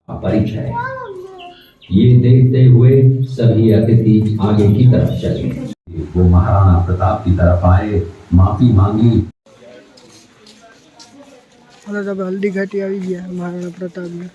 परिचय। ये देखते हुए सभी अतिथि आगे की तरफ चले। वो महाराणा प्रताप की तरफ आए, माफी मांगी। जब हल्दी घाटी आई गया महाराणा प्रताप ने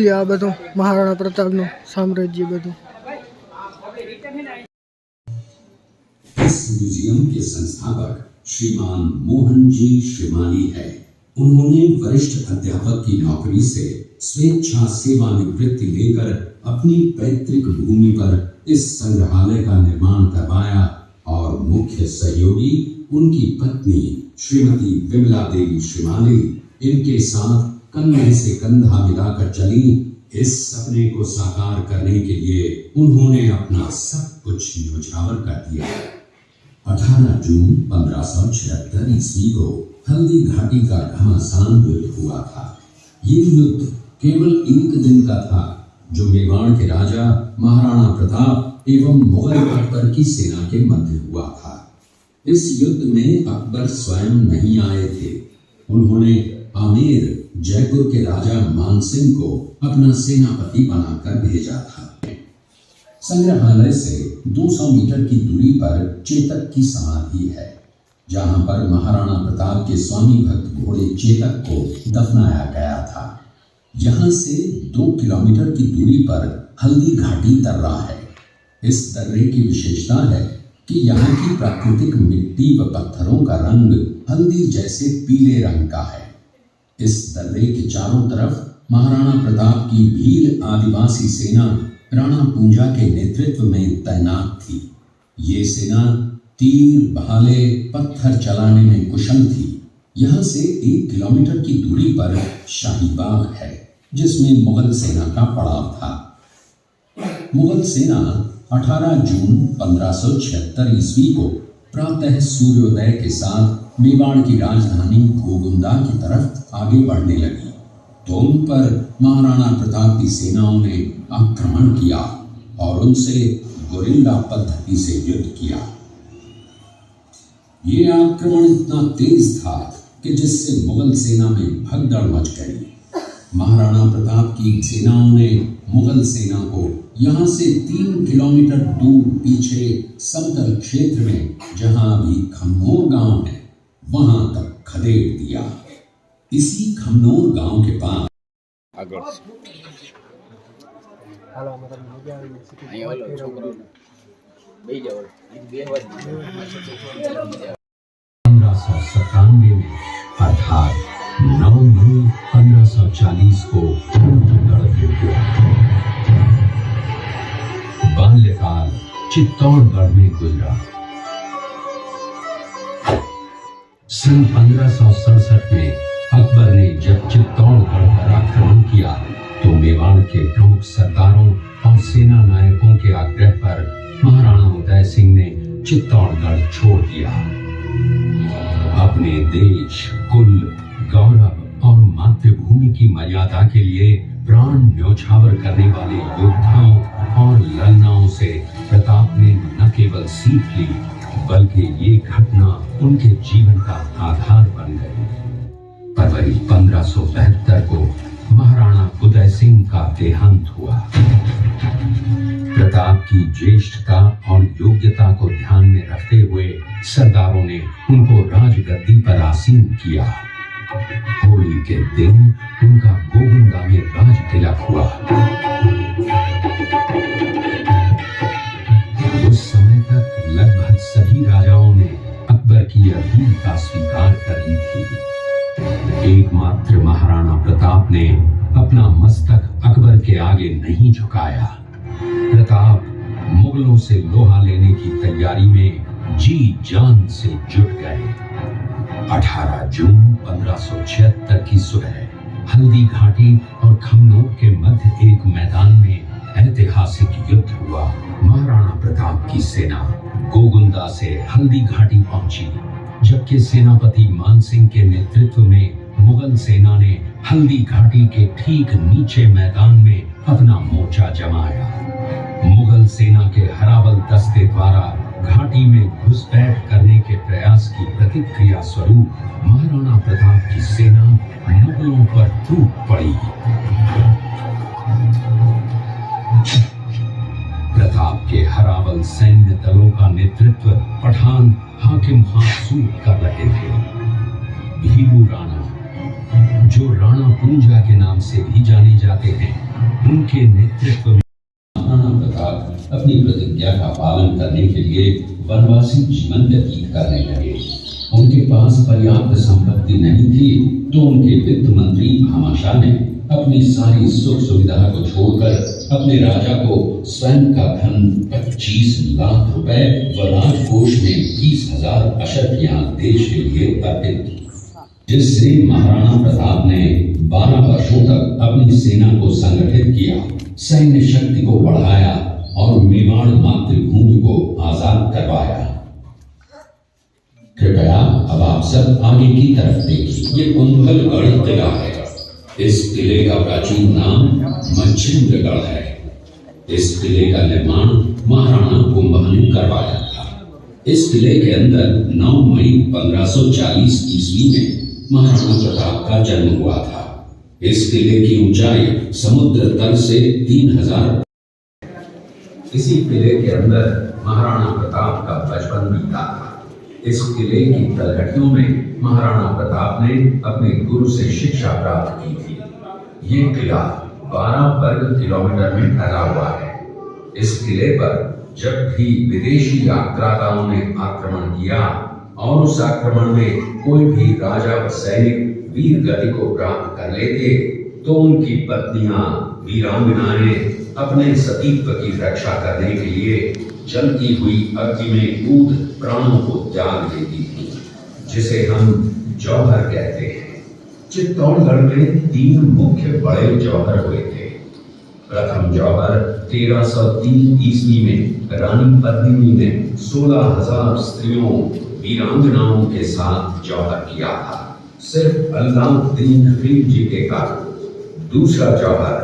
आ बधु महाराणा प्रताप नु साम्राज्य बधु। इस म्यूजियम के संस्थापक श्रीमान मोहन जी श्रीमाली है। उन्होंने वरिष्ठ अध्यापक की नौकरी से स्वेच्छा सेवानिवृत्ति लेकर अपनी पैतृक भूमि पर इस संग्रहालय का निर्माण करवाया और मुख्य सहयोगी उनकी पत्नी श्रीमती विमला देवी श्रीमाली इनके साथ कंधे से कंधा मिलाकर चली। इस सपने को साकार करने के लिए उन्होंने अपना सब कुछ न्योछावर कर दिया। 18 जून 1576 ईस्वी को हल्दी घाटी का घमासान युद्ध हुआ था। ये युद्ध केवल एक दिन का था, जो मेवाड़ के राजा महाराणा प्रताप एवं मुगल अकबर की सेना के मध्य हुआ था। इस युद्ध में अकबर स्वयं नहीं आए थे। उन्होंने आमेर जयपुर के राजा मानसिंह को अपना सेनापति बनाकर भेजा था। संग्रहालय से 200 मीटर की दूरी पर चेतक की समाधि है, जहां पर महाराणा प्रताप के स्वामी भक्त घोड़े चेतक को दफनाया गया था। यहां से 2 किलोमीटर की दूरी पर हल्दी घाटी दर्रा है। इस दर्रे की विशेषता है कि यहाँ की प्राकृतिक मिट्टी व पत्थरों का रंग हल्दी जैसे पीले रंग का है। इस दर्रे के चारों तरफ महाराणा प्रताप की भील आदिवासी सेना राणा पूंजा के नेतृत्व में तैनात थी। ये सेना तीर, भाले, पत्थर चलाने में कुशल थी। यहाँ से 1 किलोमीटर की दूरी पर शाही बाग है, जिसमें मुगल सेना का पड़ाव था। मुगल सेना 18 जून 1576 ईस्वी को प्रातः सूर्योदय के साथ मेवाड़ की राजधानी गोगुंदा की तरफ आगे बढ़ने लगी, तो उन पर महाराणा प्रताप की सेनाओं ने आक्रमण किया और उनसे गोरिल्ला पद्धति से युद्ध किया। ये आक्रमण इतना तेज था कि जिससे मुगल सेना में भगदड़ मच गई। महाराणा प्रताप की सेनाओं ने मुगल सेना को यहाँ से 3 किलोमीटर दूर पीछे समतल क्षेत्र में, जहाँ अभी खमनोर गांव है, वहां तक खदेड़ दिया। इसी खमनोर गांव के पास 1597 में अर्थात 9 मई 1540 को चित्तौड़गढ़ हुआ। बाल्यकाल चित्तौड़गढ़ में गुजरा। सन 1567 में अकबर ने जब चित्तौड़गढ़ पर आक्रमण किया, तो मेवाड़ के प्रमुख सरदारों और सेना नायकों के आग्रह पर महाराणा उदय सिंह ने चित्तौड़गढ़ छोड़ दिया। अपने देश, कुल, गौरव और मातृभूमि की मर्यादा के लिए प्राण न्योछावर करने वाले योद्धाओं और ललनाओं से प्रताप ने न केवल सीख ली, बल्कि ये घटना उनके जीवन का आधार बन गई। फरवरी 1572 को महाराणा उदय सिंह का देहांत हुआ। प्रताप की ज्येष्ठता और योग्यता को ध्यान में रखते हुए सरदारों ने उनको राजगद्दी पर आसीन किया। होली के दिन उनका गोगुंदा में राज तिलक हुआ। उस समय तक लगभग सभी राजाओं ने अकबर की अधीनता स्वीकार कर ली थी। एकमात्र महाराणा प्रताप ने अपना मस्तक अकबर के आगे नहीं झुकाया। प्रताप मुगलों से लोहा लेने की तैयारी में जी जान से जुट गए। 18 जून 1576 की सुबह हल्दी घाटी और खमनोर के मध्य एक मैदान में ऐतिहासिक युद्ध हुआ। महाराणा प्रताप की सेना गोगुंदा से हल्दी घाटी पहुंची। जबकि सेनापति मानसिंह के नेतृत्व में मुगल सेना ने हल्दी घाटी के ठीक नीचे मैदान में अपना मोर्चा जमाया। मुगल सेना के हरावल दस्ते द्वारा घाटी में घुसपैठ करने के प्रयास की प्रतिक्रिया स्वरूप महाराणा प्रताप की सेना मुगलों पर टूट पड़ी। प्रताप के हरावल सैन्य दलों का नेतृत्व पठान हाकिम खान सूद कर रहे थे। भीलू राणा, जो राणा पूंजा के नाम से भी जाने जाते हैं, उनके नेतृत्व में महाराणा प्रताप अपनी प्रतिज्ञा का पालन करने के लिए वनवासी जीवन व्यतीत करने लगे। उनके पास पर्याप्त संपत्ति नहीं थी, तो उनके वित्त मंत्री भामाशाह ने अपनी सारी सुख सुविधा को छोड़कर अपने राजा को स्वयं का धन 25 लाख रुपए व राजकोष में 20,000 अशर्फियां देश के लिए अर्पित की, जिससे महाराणा प्रताप ने 12 वर्षों तक अपनी सेना को संगठित किया, सैन्य शक्ति को बढ़ाया और मेवाड़ मातृभूमि को आजाद करवाया। कृपया अब आप सब आगे की तरफ देखिए। ये कुंभलगढ़ किला है। इस किले का प्राचीन नाम मच्छिंद्रगढ़ है। इस किले का निर्माण महाराणा कुंभा ने करवाया था। इस किले के अंदर 9 मई 1540 ईस्वी में महाराणा प्रताप का जन्म हुआ था। इस किले की ऊंचाई समुद्र तल से 3000। इसी किले के अंदर महाराणा प्रताप का बचपन बीता था। इस किले की तलहटियों में महाराणा प्रताप ने अपने गुरु से शिक्षा प्राप्त की थी। ये किला 12 वर्ग किलोमीटर में फैला हुआ है। इस किले पर जब भी विदेशी आक्रांताओं ने आक्रमण किया और उस आक्रमण में कोई भी राजा व सैनिक वीर गति को प्राप्त कर लेते, तो उनकी पत्नियां वीरांगनाएं अपने सतीत्व की रक्षा करने के लिए जलती हुई अग्नि में कूद प्राणों को त्याग देती थी, जिसे हम जौहर कहते हैं। चित्तौड़गढ़ में 3 मुख्य बड़े जौहर हुए थे। प्रथम जौहर 1303 ईस्वी में रानी पद्मिनी ने 16,000 स्त्रियों वीरांगनाओं के साथ जौहर किया था, सिर्फ अल्लाउद्दीन खिलजी के कारण। दूसरा जौहर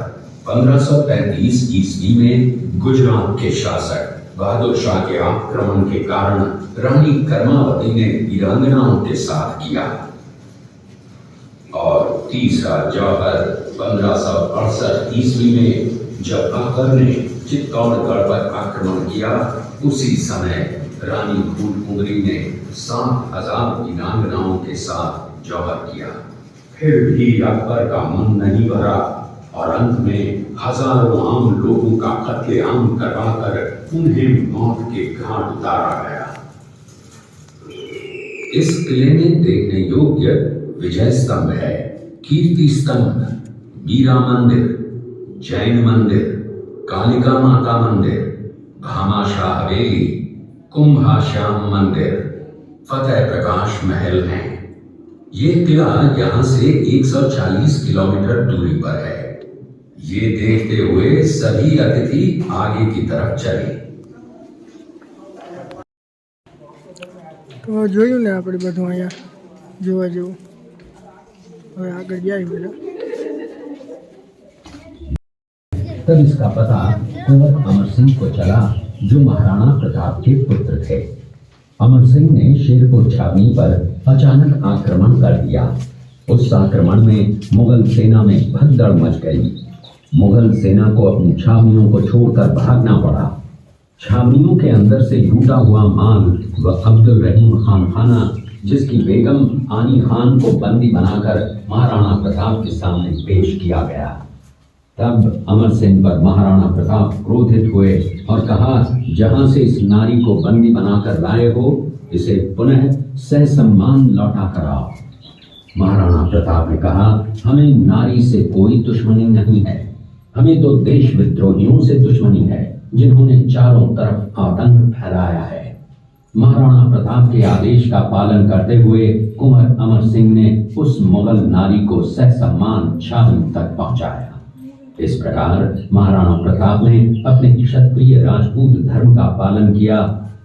1535 ईस्वी में गुजरात के शासक बहादुर शाह के आक्रमण के कारण रानी कर्मावती ने वीरांगनाओं के साथ किया। और तीसरा जौहर 1568 ईस्वी में जब अकबर ने चित्तौड़गढ़ पर आक्रमण किया, उसी समय रानी फूलकुंवरी ने 7,000 वीरांगनाओं के साथ जौहर किया। फिर भी अकबर का मन नहीं भरा और अंत में हजारों आम लोगों का कत्लेआम करवाकर उन्हें मौत के घाट उतारा गया। इस किले में देखने योग्य विजय स्तंभ है, कीर्ति स्तंभ, मीरा मंदिर, जैन मंदिर, कालिका माता मंदिर, भामाशाह हवेली, कुंभाश्याम मंदिर, फतेह प्रकाश महल हैं। ये किला यहाँ से 140 किलोमीटर दूरी पर है। ये देखते हुए सभी अतिथि आगे की तरफ चले। તો જોયું ને આપણે બધું અહીંયા જોવા જેવું। હવે આગળ જાય બધા। तब इसका पता कुंवर अमर सिंह को चला, जो महाराणा प्रताप के पुत्र थे। अमर सिंह ने शेरपुर छावनी पर अचानक आक्रमण कर दिया। उस आक्रमण में मुगल सेना में भगदड़ मच गई। मुगल सेना को अपनी छावनियों को छोड़कर भागना पड़ा। छावनियों के अंदर से लूटा हुआ माल व अब्दुल रहीम खान खाना, जिसकी बेगम आनी खान को बंदी बनाकर महाराणा प्रताप के सामने पेश किया गया। तब अमर सिंह पर महाराणा प्रताप क्रोधित हुए और कहा, जहां से इस नारी को बंदी बनाकर लाए हो, इसे पुनः ससम्मान लौटा कर आओ। महाराणा प्रताप ने कहा, हमें नारी से कोई दुश्मनी नहीं है, हमें तो देश विद्रोहियों से दुश्मनी है, जिन्होंने चारों तरफ आतंक फैलाया है। महाराणा प्रताप के आदेश का पालन करते हुए कुंवर अमर सिंह ने उस मुगल नारी को ससम्मान छावनी तक पहुंचाया। इस प्रकार महाराणा प्रताप ने अपने क्षत्रिय राजपूत धर्म का पालन किया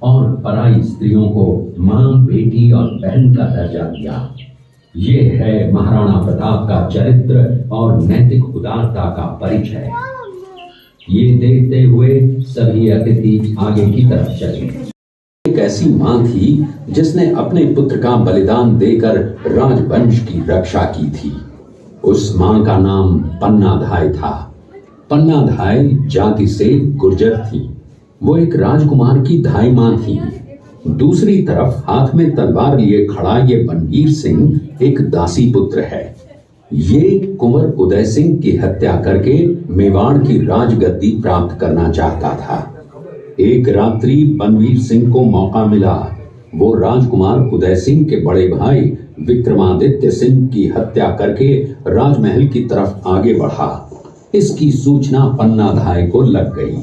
और पराई स्त्रियों को मां, बेटी और बहन का दर्जा दिया। ये है महाराणा प्रताप का चरित्र और नैतिक उदारता का परिचय। ये देखते हुए सभी अतिथि आगे की तरफ चले। एक ऐसी मां थी जिसने अपने पुत्र का बलिदान देकर राजवंश की रक्षा की थी। उस मां का नाम पन्नाधाय था। पन्नाधाय जाति से गुर्जर थी। वो एक राजकुमार की धाई मां थी। दूसरी तरफ हाथ में तलवार लिए खड़ा ये बनवीर सिंह एक दासी पुत्र है। ये कुंवर उदय सिंह की हत्या करके मेवाड़ की राजगद्दी प्राप्त करना चाहता था। एक रात्रि बनवीर सिंह को मौका मिला। वो राजकुमार उदय सिंह के बड़े भाई विक्रमादित्य सिंह की हत्या करके राजमहल की तरफ आगे बढ़ा। इसकी सूचना पन्नाधाय को लग गई।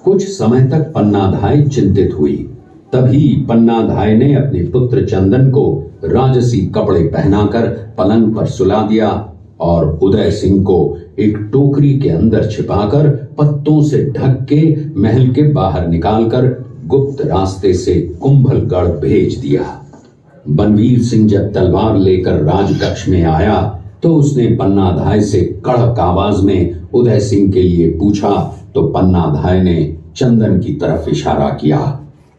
कुछ समय तक पन्नाधाय चिंतित हुई। तभी पन्नाधाय ने अपने पुत्र चंदन को राजसी कपड़े पहनाकर पलंग पर सुला दिया और उदय सिंह को एक टोकरी के अंदर छिपाकर पत्तों से ढक के महल के बाहर निकालकर गुप्त रास्ते से कुंभलगढ़ भेज दिया। बनवीर सिंह जब तलवार लेकर राजकक्ष में आया तो उसने पन्नाधाय से कड़क आवाज में उदय सिंह के लिए पूछा तो पन्नाधाय ने चंदन की तरफ इशारा किया।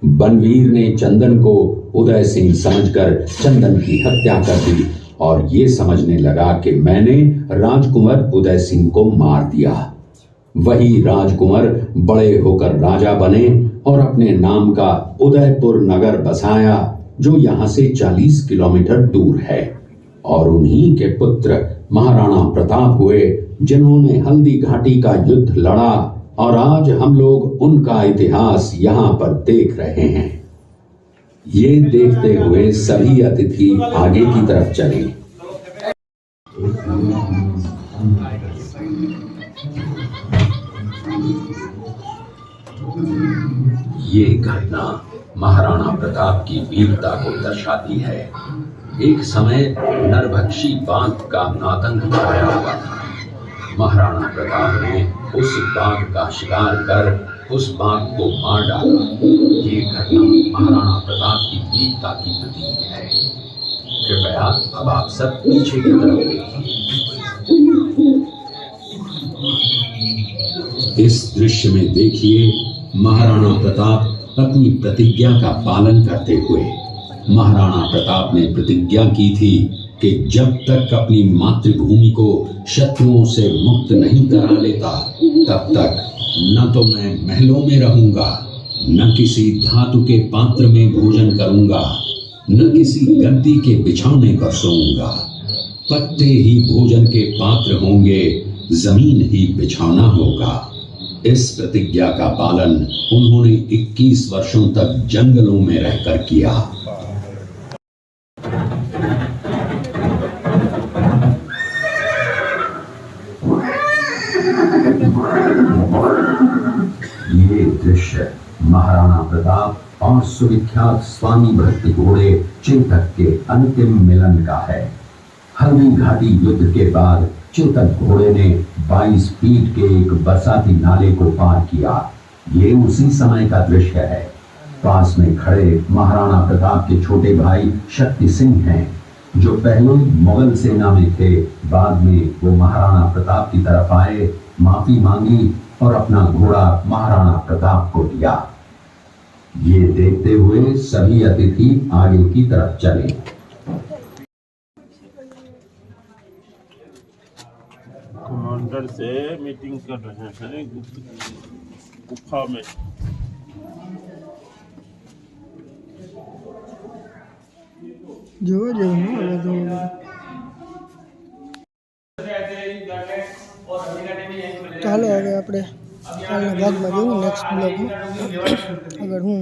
बनवीर ने चंदन को उदय सिंह समझकर चंदन की हत्या कर दी और ये समझने लगा कि मैंने राजकुमार उदय सिंह को मार दिया। वही राजकुमार बड़े होकर राजा बने और अपने नाम का उदयपुर नगर बसाया जो यहाँ से 40 किलोमीटर दूर है। और उन्हीं के पुत्र महाराणा प्रताप हुए जिन्होंने हल्दी घाटी का युद्ध लड़ा और आज हम लोग उनका इतिहास यहाँ पर देख रहे हैं। ये देखते हुए सभी अतिथि आगे की तरफ चले। ये घटना महाराणा प्रताप की वीरता को दर्शाती है। एक समय नरभक्षी बाघ का आतंक छाया हुआ था। महाराणा प्रताप ने उस बाघ का शिकार कर उस बाघ को मार डाला। ये घटना महाराणा प्रताप की वीरता की प्रतीक है। कृपया अब आप सब पीछे की तरफ देखिए। इस दृश्य में देखिए महाराणा प्रताप अपनी प्रतिज्ञा का पालन करते हुए। महाराणा प्रताप ने प्रतिज्ञा की थी कि जब तक अपनी मातृभूमि को शत्रुओं से मुक्त नहीं करा लेता तब तक न तो मैं महलों में रहूंगा, न किसी धातु के पात्र में भोजन करूंगा, न किसी गद्दी के बिछौने पर सोऊंगा। पत्ते ही भोजन के पात्र होंगे, जमीन ही बिछौना होगा। इस प्रतिज्ञा का पालन उन्होंने 21 वर्षों तक जंगलों में रहकर किया। ये दृश्य महाराणा प्रताप और सुविख्यात स्वामी भक्ति घोड़े चेतक के अंतिम मिलन का है। हल्दी घाटी युद्ध के बाद चेतक घोड़े ने 22 फीट के एक बरसाती नाले को पार किया। ये उसी समय का दृश्य है। पास में खड़े महाराणा प्रताप के छोटे भाई शक्ति सिंह हैं, जो पहले मुगल सेना में थे। बाद में वो महाराणा प्रताप की तरफ आए, माफी मांगी और अपना घोड़ा महाराणा प्रताप को दिया। ये देखते हुए सभी अतिथि आगे की तरफ चले। कमांडर से मीटिंग कर रहे हैं गुफा में। जो ચાલો હવે આપણે કાલના ભાગમાં જોવું નેક્સ્ટ બ્લોગમાં. અગર હું